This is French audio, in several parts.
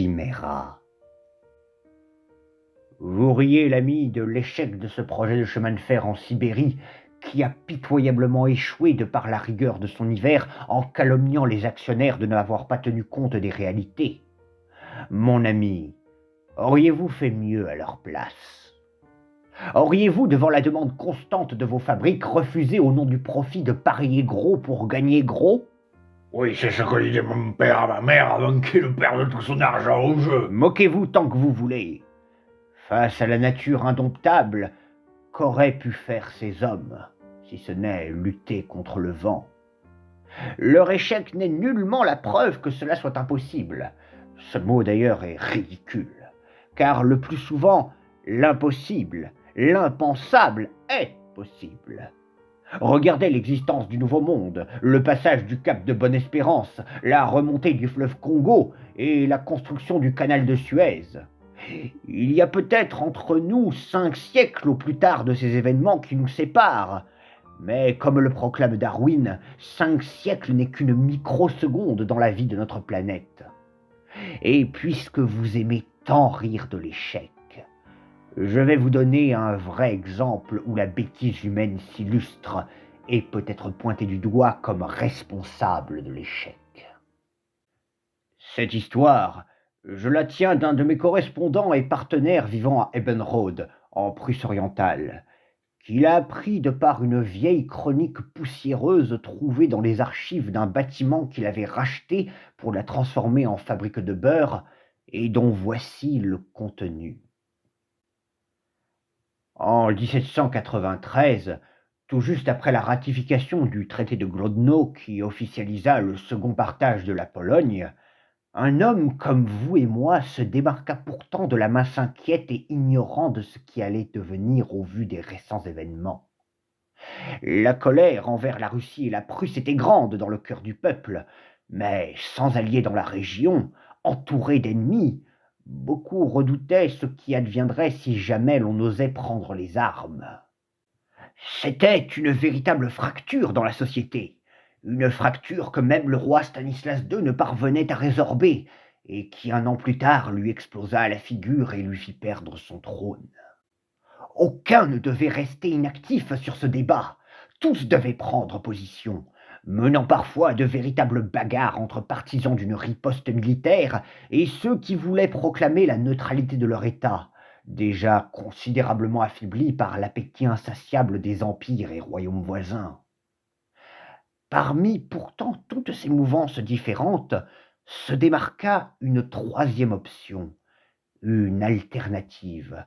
chiméra. Vous riez, l'ami, de l'échec de ce projet de chemin de fer en Sibérie, qui a pitoyablement échoué de par la rigueur de son hiver en calomniant les actionnaires de n'avoir pas tenu compte des réalités. Mon ami, auriez-vous fait mieux à leur place? Auriez-vous, devant la demande constante de vos fabriques, refusé au nom du profit de parier gros pour gagner gros? Oui, c'est ce que disait mon père à ma mère avant qu'il perde tout son argent au jeu. Moquez-vous tant que vous voulez. Face à la nature indomptable, qu'auraient pu faire ces hommes, si ce n'est lutter contre le vent? Leur échec n'est nullement la preuve que cela soit impossible. Ce mot d'ailleurs est ridicule, car le plus souvent, l'impossible, l'impensable est possible. Regardez l'existence du Nouveau Monde, le passage du cap de Bonne-Espérance, la remontée du fleuve Congo et la construction du canal de Suez. Il y a peut-être entre nous 5 siècles au plus tard de ces événements qui nous séparent, mais comme le proclame Darwin, 5 siècles n'est qu'une microseconde dans la vie de notre planète. Et puisque vous aimez tant rire de l'échec, je vais vous donner un vrai exemple où la bêtise humaine s'illustre et peut être pointée du doigt comme responsable de l'échec. Cette histoire, je la tiens d'un de mes correspondants et partenaires vivant à Ebenrode, en Prusse orientale, qui l'a appris de par une vieille chronique poussiéreuse trouvée dans les archives d'un bâtiment qu'il avait racheté pour la transformer en fabrique de beurre et dont voici le contenu. En 1793, tout juste après la ratification du traité de Grodno qui officialisa le second partage de la Pologne, un homme comme vous et moi se démarqua pourtant de la masse inquiète et ignorant de ce qui allait devenir au vu des récents événements. La colère envers la Russie et la Prusse était grande dans le cœur du peuple, mais sans alliés dans la région, entouré d'ennemis, beaucoup redoutaient ce qui adviendrait si jamais l'on osait prendre les armes. C'était une véritable fracture dans la société, une fracture que même le roi Stanislas II ne parvenait à résorber, et qui 1 an plus tard lui explosa à la figure et lui fit perdre son trône. Aucun ne devait rester inactif sur ce débat, tous devaient prendre position, menant parfois de véritables bagarres entre partisans d'une riposte militaire et ceux qui voulaient proclamer la neutralité de leur État, déjà considérablement affaibli par l'appétit insatiable des empires et royaumes voisins. Parmi pourtant toutes ces mouvances différentes, se démarqua une 3e option, une alternative,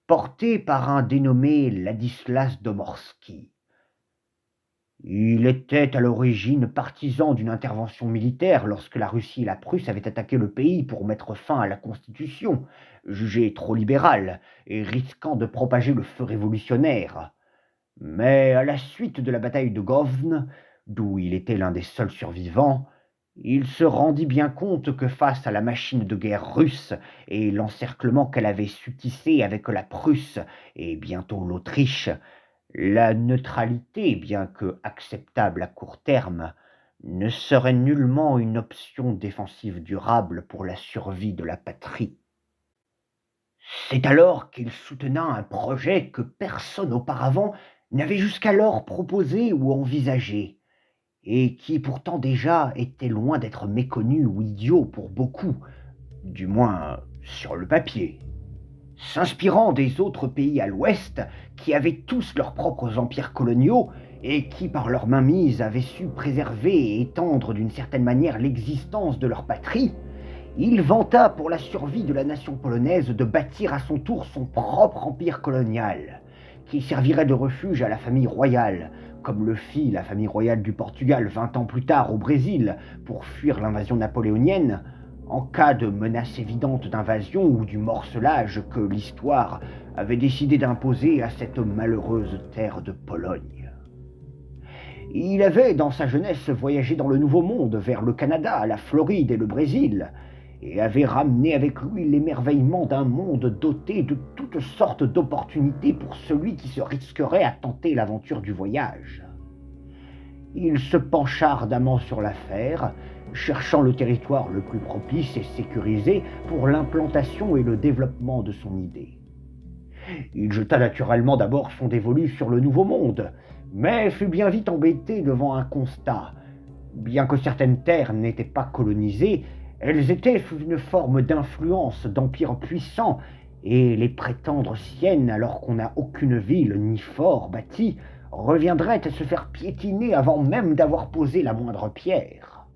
portée par un dénommé Ladislas Domorski. Il était à l'origine partisan d'une intervention militaire lorsque la Russie et la Prusse avaient attaqué le pays pour mettre fin à la Constitution, jugée trop libérale et risquant de propager le feu révolutionnaire. Mais à la suite de la bataille de Govne, d'où il était l'un des seuls survivants, il se rendit bien compte que face à la machine de guerre russe et l'encerclement qu'elle avait su tisser avec la Prusse et bientôt l'Autriche, la neutralité, bien que acceptable à court terme, ne serait nullement une option défensive durable pour la survie de la patrie. C'est alors qu'il soutenait un projet que personne auparavant n'avait jusqu'alors proposé ou envisagé, et qui pourtant déjà était loin d'être méconnu ou idiot pour beaucoup, du moins sur le papier. S'inspirant des autres pays à l'ouest, qui avaient tous leurs propres empires coloniaux, et qui par leur mainmise avaient su préserver et étendre d'une certaine manière l'existence de leur patrie, il vanta pour la survie de la nation polonaise de bâtir à son tour son propre empire colonial, qui servirait de refuge à la famille royale, comme le fit la famille royale du Portugal 20 ans plus tard au Brésil pour fuir l'invasion napoléonienne, en cas de menace évidente d'invasion ou du morcelage que l'histoire avait décidé d'imposer à cette malheureuse terre de Pologne. Il avait, dans sa jeunesse, voyagé dans le Nouveau Monde, vers le Canada, la Floride et le Brésil, et avait ramené avec lui l'émerveillement d'un monde doté de toutes sortes d'opportunités pour celui qui se risquerait à tenter l'aventure du voyage. Il se pencha ardemment sur l'affaire, cherchant le territoire le plus propice et sécurisé pour l'implantation et le développement de son idée. Il jeta naturellement d'abord son dévolu sur le Nouveau Monde, mais fut bien vite embêté devant un constat. Bien que certaines terres n'étaient pas colonisées, elles étaient sous une forme d'influence d'empires puissants, et les prétendre siennes alors qu'on n'a aucune ville ni fort bâti reviendrait à se faire piétiner avant même d'avoir posé la moindre pierre.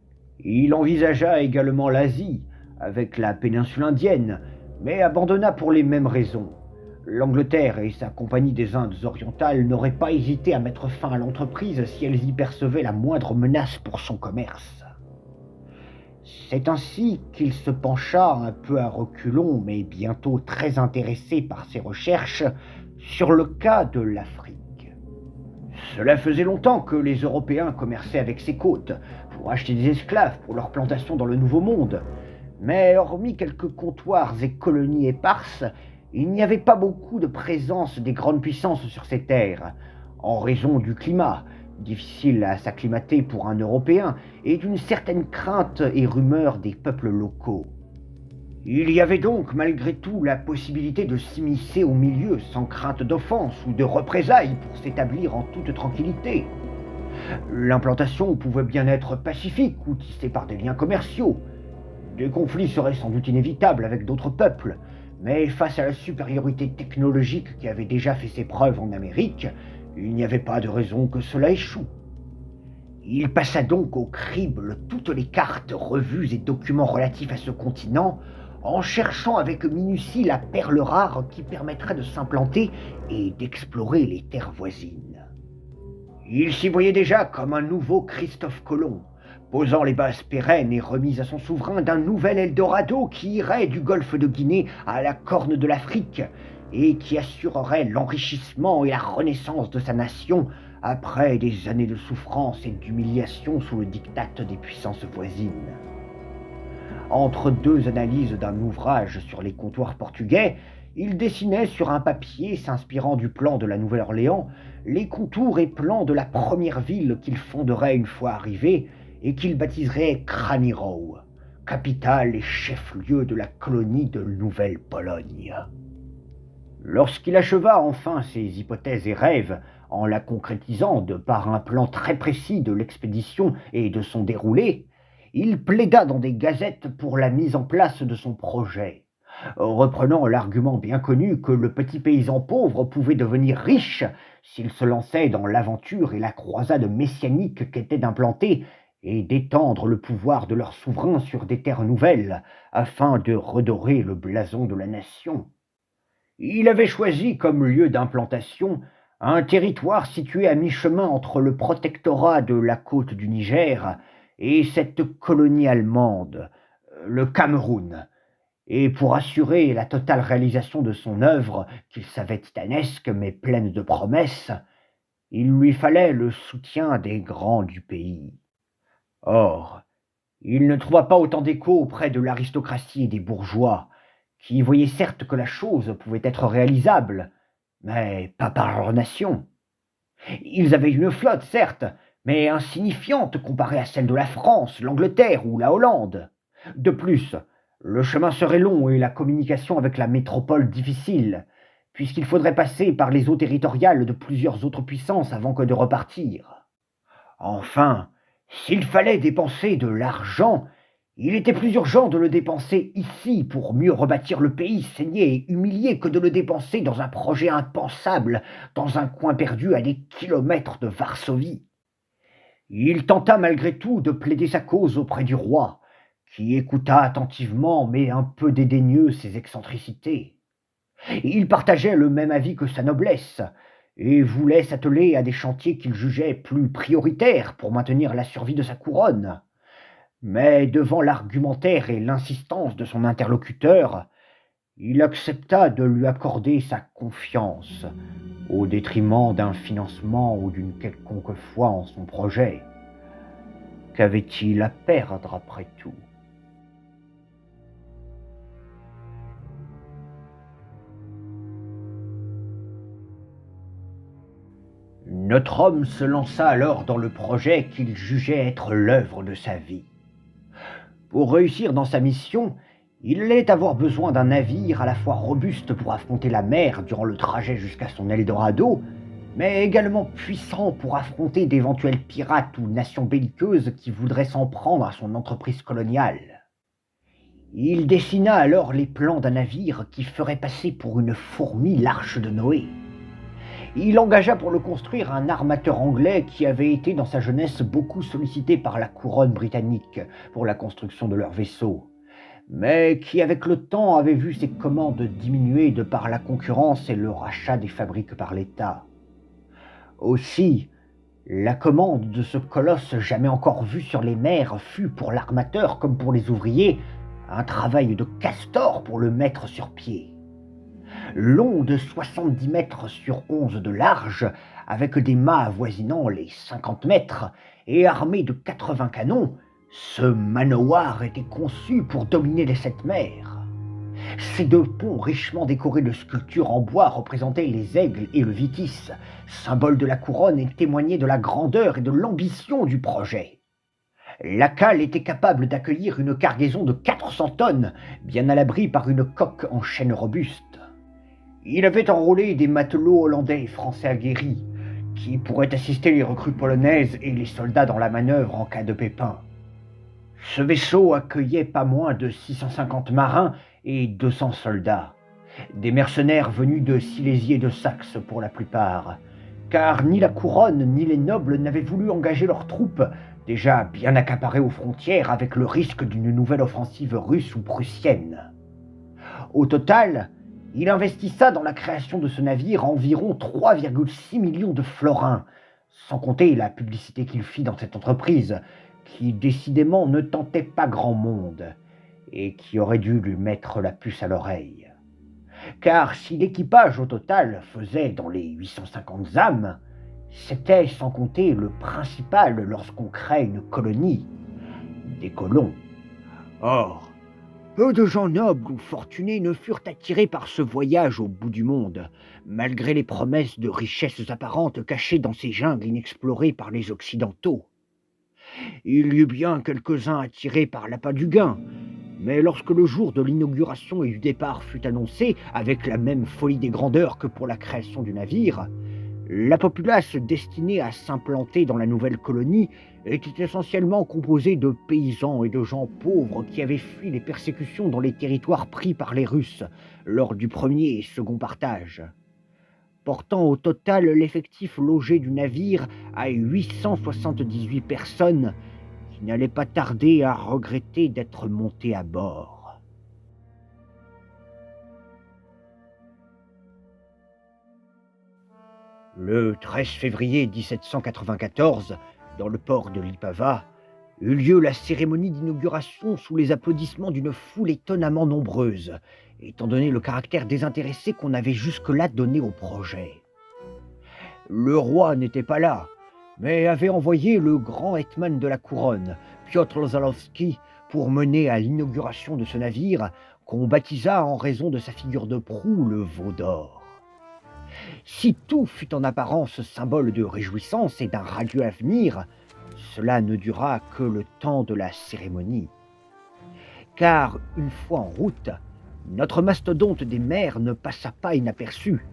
Il envisagea également l'Asie, avec la péninsule indienne, mais abandonna pour les mêmes raisons. L'Angleterre et sa Compagnie des Indes orientales n'auraient pas hésité à mettre fin à l'entreprise si elles y percevaient la moindre menace pour son commerce. C'est ainsi qu'il se pencha un peu à reculons, mais bientôt très intéressé par ses recherches, sur le cas de l'Afrique. Cela faisait longtemps que les Européens commerçaient avec ces côtes, pour acheter des esclaves pour leur plantation dans le Nouveau Monde. Mais hormis quelques comptoirs et colonies éparses, il n'y avait pas beaucoup de présence des grandes puissances sur ces terres, en raison du climat, difficile à s'acclimater pour un Européen, et d'une certaine crainte et rumeur des peuples locaux. Il y avait donc malgré tout la possibilité de s'immiscer au milieu sans crainte d'offense ou de représailles pour s'établir en toute tranquillité. L'implantation pouvait bien être pacifique ou tissée par des liens commerciaux. Des conflits seraient sans doute inévitables avec d'autres peuples, mais face à la supériorité technologique qui avait déjà fait ses preuves en Amérique, il n'y avait pas de raison que cela échoue. Il passa donc au crible toutes les cartes, revues et documents relatifs à ce continent, en cherchant avec minutie la perle rare qui permettrait de s'implanter et d'explorer les terres voisines. Il s'y voyait déjà comme un nouveau Christophe Colomb, posant les bases pérennes et remises à son souverain d'un nouvel Eldorado qui irait du golfe de Guinée à la corne de l'Afrique et qui assurerait l'enrichissement et la renaissance de sa nation après des années de souffrance et d'humiliation sous le diktat des puissances voisines. Entre deux analyses d'un ouvrage sur les comptoirs portugais, il dessinait sur un papier, s'inspirant du plan de la Nouvelle-Orléans, les contours et plans de la première ville qu'il fonderait une fois arrivé et qu'il baptiserait Cranierow, capitale et chef-lieu de la colonie de Nouvelle-Pologne. Lorsqu'il acheva enfin ses hypothèses et rêves, en la concrétisant de par un plan très précis de l'expédition et de son déroulé, il plaida dans des gazettes pour la mise en place de son projet, reprenant l'argument bien connu que le petit paysan pauvre pouvait devenir riche s'il se lançait dans l'aventure et la croisade messianique qu'était d'implanter et d'étendre le pouvoir de leur souverain sur des terres nouvelles, afin de redorer le blason de la nation. Il avait choisi comme lieu d'implantation un territoire situé à mi-chemin entre le protectorat de la côte du Niger et cette colonie allemande, le Cameroun, et pour assurer la totale réalisation de son œuvre, qu'il savait titanesque mais pleine de promesses, il lui fallait le soutien des grands du pays. Or, il ne trouva pas autant d'écho auprès de l'aristocratie et des bourgeois, qui voyaient certes que la chose pouvait être réalisable, mais pas par leur nation. Ils avaient une flotte, certes, mais insignifiante comparée à celle de la France, l'Angleterre ou la Hollande. De plus, le chemin serait long et la communication avec la métropole difficile, puisqu'il faudrait passer par les eaux territoriales de plusieurs autres puissances avant que de repartir. Enfin, s'il fallait dépenser de l'argent, il était plus urgent de le dépenser ici pour mieux rebâtir le pays saigné et humilié que de le dépenser dans un projet impensable, dans un coin perdu à des kilomètres de Varsovie. Il tenta malgré tout de plaider sa cause auprès du roi, qui écouta attentivement mais un peu dédaigneux ses excentricités. Il partageait le même avis que sa noblesse, et voulait s'atteler à des chantiers qu'il jugeait plus prioritaires pour maintenir la survie de sa couronne. Mais devant l'argumentaire et l'insistance de son interlocuteur, il accepta de lui accorder sa confiance, au détriment d'un financement ou d'une quelconque foi en son projet. Qu'avait-il à perdre après tout? Notre homme se lança alors dans le projet qu'il jugeait être l'œuvre de sa vie. Pour réussir dans sa mission, il allait avoir besoin d'un navire à la fois robuste pour affronter la mer durant le trajet jusqu'à son Eldorado, mais également puissant pour affronter d'éventuels pirates ou nations belliqueuses qui voudraient s'en prendre à son entreprise coloniale. Il dessina alors les plans d'un navire qui ferait passer pour une fourmi l'arche de Noé. Il engagea pour le construire un armateur anglais qui avait été dans sa jeunesse beaucoup sollicité par la couronne britannique pour la construction de leurs vaisseaux, mais qui avec le temps avait vu ses commandes diminuer de par la concurrence et le rachat des fabriques par l'État. Aussi, la commande de ce colosse jamais encore vu sur les mers fut pour l'armateur comme pour les ouvriers un travail de castor pour le mettre sur pied. Long de 70 mètres sur 11 de large, avec des mâts avoisinant les 50 mètres et armé de 80 canons, ce manoir était conçu pour dominer les 7 mers. Ces deux ponts richement décorés de sculptures en bois représentaient les aigles et le vitis, symbole de la couronne et témoignaient de la grandeur et de l'ambition du projet. La cale était capable d'accueillir une cargaison de 400 tonnes, bien à l'abri par une coque en chêne robuste. Il avait enrôlé des matelots hollandais et français aguerris, qui pourraient assister les recrues polonaises et les soldats dans la manœuvre en cas de pépin. Ce vaisseau accueillait pas moins de 650 marins et 200 soldats, des mercenaires venus de Silésie et de Saxe pour la plupart, car ni la couronne ni les nobles n'avaient voulu engager leurs troupes, déjà bien accaparées aux frontières avec le risque d'une nouvelle offensive russe ou prussienne. Au total, il investissa dans la création de ce navire environ 3,6 millions de florins, sans compter la publicité qu'il fit dans cette entreprise, qui décidément ne tentait pas grand monde, et qui aurait dû lui mettre la puce à l'oreille. Car si l'équipage au total faisait dans les 850 âmes, c'était sans compter le principal lorsqu'on crée une colonie, des colons. Or, peu de gens nobles ou fortunés ne furent attirés par ce voyage au bout du monde, malgré les promesses de richesses apparentes cachées dans ces jungles inexplorées par les Occidentaux. Il y eut bien quelques-uns attirés par l'appât du gain, mais lorsque le jour de l'inauguration et du départ fut annoncé, avec la même folie des grandeurs que pour la création du navire, la populace destinée à s'implanter dans la nouvelle colonie était essentiellement composée de paysans et de gens pauvres qui avaient fui les persécutions dans les territoires pris par les Russes lors du premier et second partage, portant au total l'effectif logé du navire à 878 personnes qui n'allaient pas tarder à regretter d'être montées à bord. Le 13 février 1794, dans le port de Lipava, eut lieu la cérémonie d'inauguration sous les applaudissements d'une foule étonnamment nombreuse, étant donné le caractère désintéressé qu'on avait jusque-là donné au projet. Le roi n'était pas là, mais avait envoyé le grand hetman de la couronne, Piotr Zalovski, pour mener à l'inauguration de ce navire qu'on baptisa en raison de sa figure de proue le veau d'or. Si tout fut en apparence symbole de réjouissance et d'un radieux avenir, cela ne dura que le temps de la cérémonie. Car, une fois en route, notre mastodonte des mers ne passa pas inaperçu,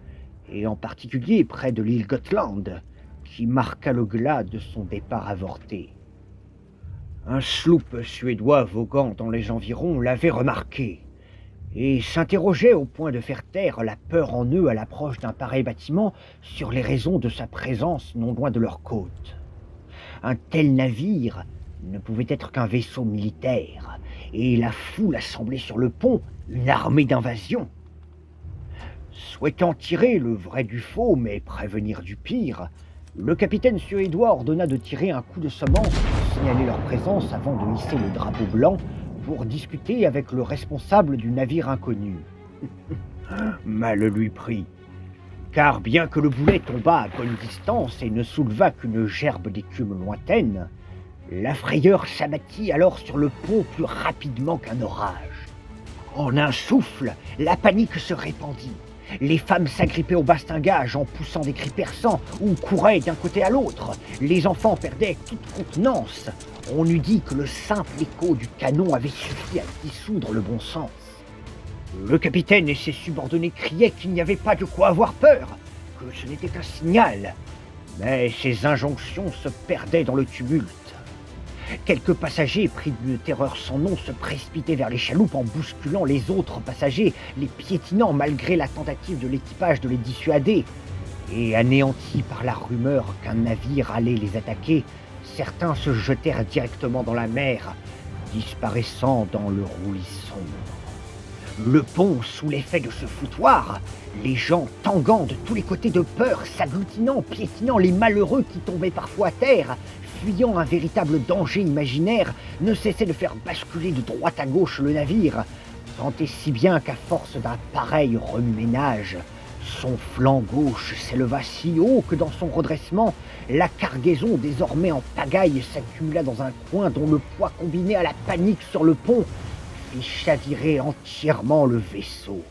et en particulier près de l'île Gotland, qui marqua le glas de son départ avorté. Un sloop suédois voguant dans les environs l'avait remarqué, et s'interrogeait au point de faire taire la peur en eux à l'approche d'un pareil bâtiment sur les raisons de sa présence non loin de leur côte. Un tel navire ne pouvait être qu'un vaisseau militaire, et la foule assemblée sur le pont une armée d'invasion. Souhaitant tirer le vrai du faux, mais prévenir du pire, le capitaine suédois ordonna de tirer un coup de semence pour signaler leur présence avant de hisser le drapeau blanc pour discuter avec le responsable du navire inconnu. Mal lui prit, car bien que le boulet tombât à bonne distance et ne soulevât qu'une gerbe d'écume lointaine, la frayeur s'abattit alors sur le pont plus rapidement qu'un orage. En un souffle, la panique se répandit. Les femmes s'agrippaient au bastingage en poussant des cris perçants ou couraient d'un côté à l'autre. Les enfants perdaient toute contenance. On eût dit que le simple écho du canon avait suffi à dissoudre le bon sens. Le capitaine et ses subordonnés criaient qu'il n'y avait pas de quoi avoir peur, que ce n'était qu'un signal. Mais ces injonctions se perdaient dans le tumulte. Quelques passagers, pris d'une terreur sans nom, se précipitaient vers les chaloupes en bousculant les autres passagers, les piétinant malgré la tentative de l'équipage de les dissuader. Et anéantis par la rumeur qu'un navire allait les attaquer, certains se jetèrent directement dans la mer, disparaissant dans le roulis sombre. Le pont, sous l'effet de ce foutoir, les gens tanguant de tous les côtés de peur, s'agglutinant, piétinant les malheureux qui tombaient parfois à terre, fuyant un véritable danger imaginaire, ne cessaient de faire basculer de droite à gauche le navire, tant et si bien qu'à force d'un pareil remue-ménage, son flanc gauche s'éleva si haut que dans son redressement, la cargaison désormais en pagaille s'accumula dans un coin dont le poids combiné à la panique sur le pont fit chavirer entièrement le vaisseau.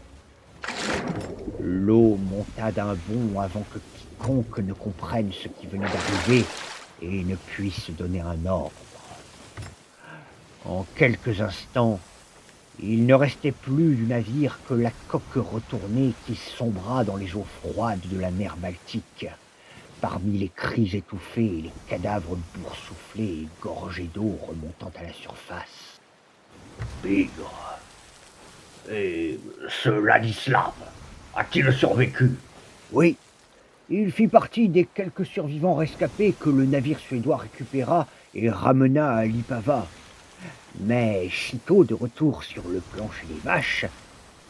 L'eau monta d'un bond avant que quiconque ne comprenne ce qui venait d'arriver et ne puisse donner un ordre. En quelques instants, il ne restait plus du navire que la coque retournée qui sombra dans les eaux froides de la mer Baltique, parmi les cris étouffés et les cadavres boursouflés et gorgés d'eau remontant à la surface. Bigre. Et ce Ladislav a-t-il survécu? Oui, il fit partie des quelques survivants rescapés que le navire suédois récupéra et ramena à Lipava. Mais sitôt de retour sur le plancher des vaches,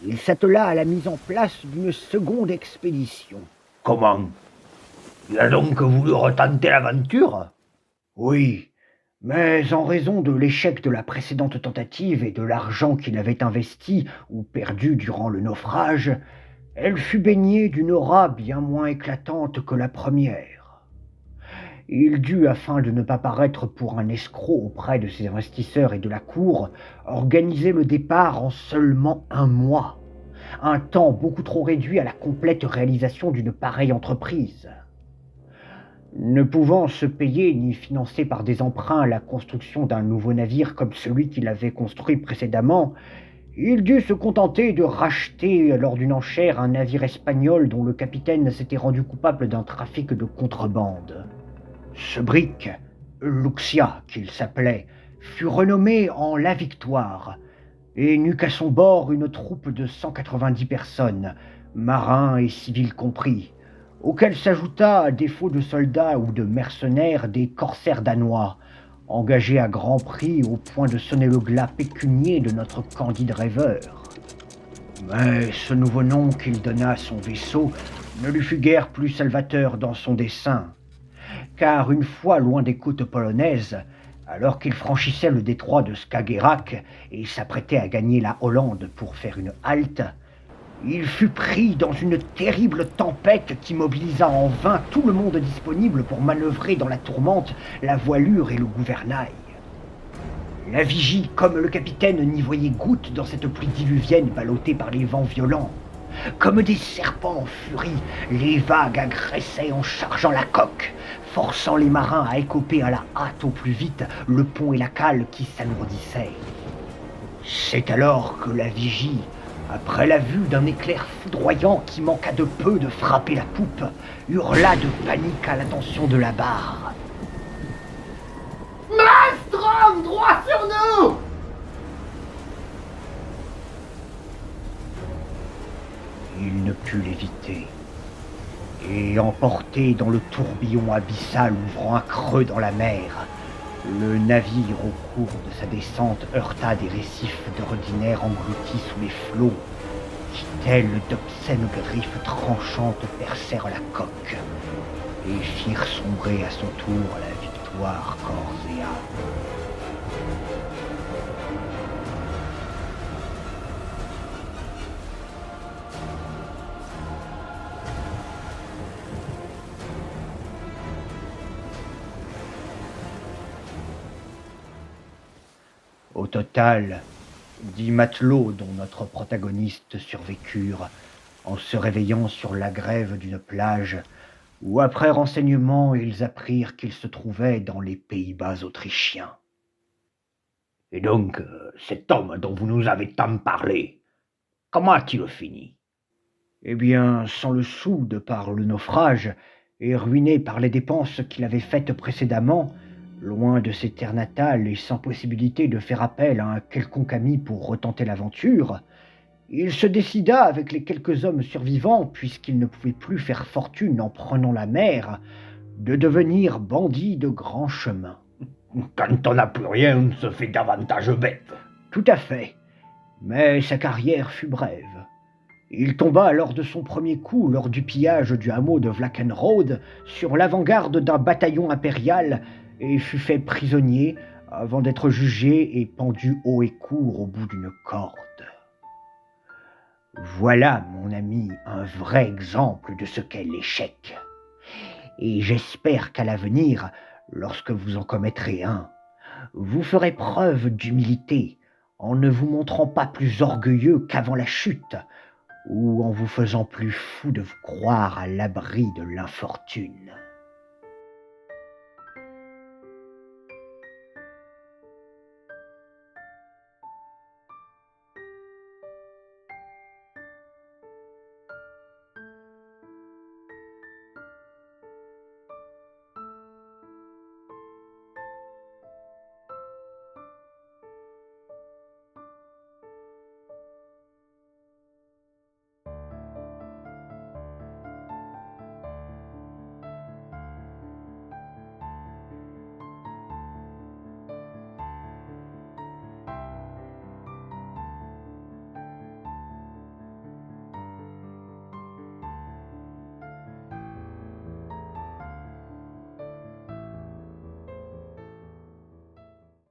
il s'attela à la mise en place d'une seconde expédition. Comment? Il a donc voulu retenter l'aventure? Oui, mais en raison de l'échec de la précédente tentative et de l'argent qu'il avait investi ou perdu durant le naufrage, elle fut baignée d'une aura bien moins éclatante que la première. Il dut, afin de ne pas paraître pour un escroc auprès de ses investisseurs et de la cour, organiser le départ en seulement 1 mois, un temps beaucoup trop réduit à la complète réalisation d'une pareille entreprise. Ne pouvant se payer ni financer par des emprunts la construction d'un nouveau navire comme celui qu'il avait construit précédemment, il dut se contenter de racheter lors d'une enchère un navire espagnol dont le capitaine s'était rendu coupable d'un trafic de contrebande. Ce brick, Luxia qu'il s'appelait, fut renommé en La Victoire et n'eut qu'à son bord une troupe de 190 personnes, marins et civils compris, auxquels s'ajouta, à défaut de soldats ou de mercenaires, des corsaires danois, engagés à grand prix au point de sonner le glas pécunier de notre candide rêveur. Mais ce nouveau nom qu'il donna à son vaisseau ne lui fut guère plus salvateur dans son dessein, car une fois loin des côtes polonaises, alors qu'il franchissait le détroit de Skagerrak et s'apprêtait à gagner la Hollande pour faire une halte, il fut pris dans une terrible tempête qui mobilisa en vain tout le monde disponible pour manœuvrer dans la tourmente la voilure et le gouvernail. La vigie, comme le capitaine, n'y voyait goutte dans cette pluie diluvienne ballottée par les vents violents. Comme des serpents en furie, les vagues agressaient en chargeant la coque, forçant les marins à écoper à la hâte au plus vite le pont et la cale qui s'alourdissaient. C'est alors que la vigie, après la vue d'un éclair foudroyant qui manqua de peu de frapper la poupe, hurla de panique à l'attention de la barre. Maelstrom, droit sur nous! Il ne put l'éviter, et emporté dans le tourbillon abyssal ouvrant un creux dans la mer, le navire au cours de sa descente heurta des récifs d'ordinaire engloutis sous les flots, qui, telles d'obscènes griffes tranchantes, percèrent la coque, et firent sombrer à son tour la Victoire corps et âme. Au total, 10 matelots dont notre protagoniste survécurent, en se réveillant sur la grève d'une plage, où après renseignement ils apprirent qu'ils se trouvaient dans les Pays-Bas autrichiens. Et donc, cet homme dont vous nous avez tant parlé, comment a-t-il fini? Eh bien, sans le sou de par le naufrage, et ruiné par les dépenses qu'il avait faites précédemment, loin de ses terres natales et sans possibilité de faire appel à un quelconque ami pour retenter l'aventure, il se décida avec les quelques hommes survivants, puisqu'il ne pouvait plus faire fortune en prenant la mer, de devenir bandit de grand chemin. Quand on n'a plus rien, on se fait davantage bête. Tout à fait, mais sa carrière fut brève. Il tomba alors de son premier coup lors du pillage du hameau de Vlakenrode sur l'avant-garde d'un bataillon impérial et fut fait prisonnier avant d'être jugé et pendu haut et court au bout d'une corde. Voilà, mon ami, un vrai exemple de ce qu'est l'échec. Et j'espère qu'à l'avenir, lorsque vous en commettrez un, vous ferez preuve d'humilité en ne vous montrant pas plus orgueilleux qu'avant la chute, ou en vous faisant plus fou de vous croire à l'abri de l'infortune.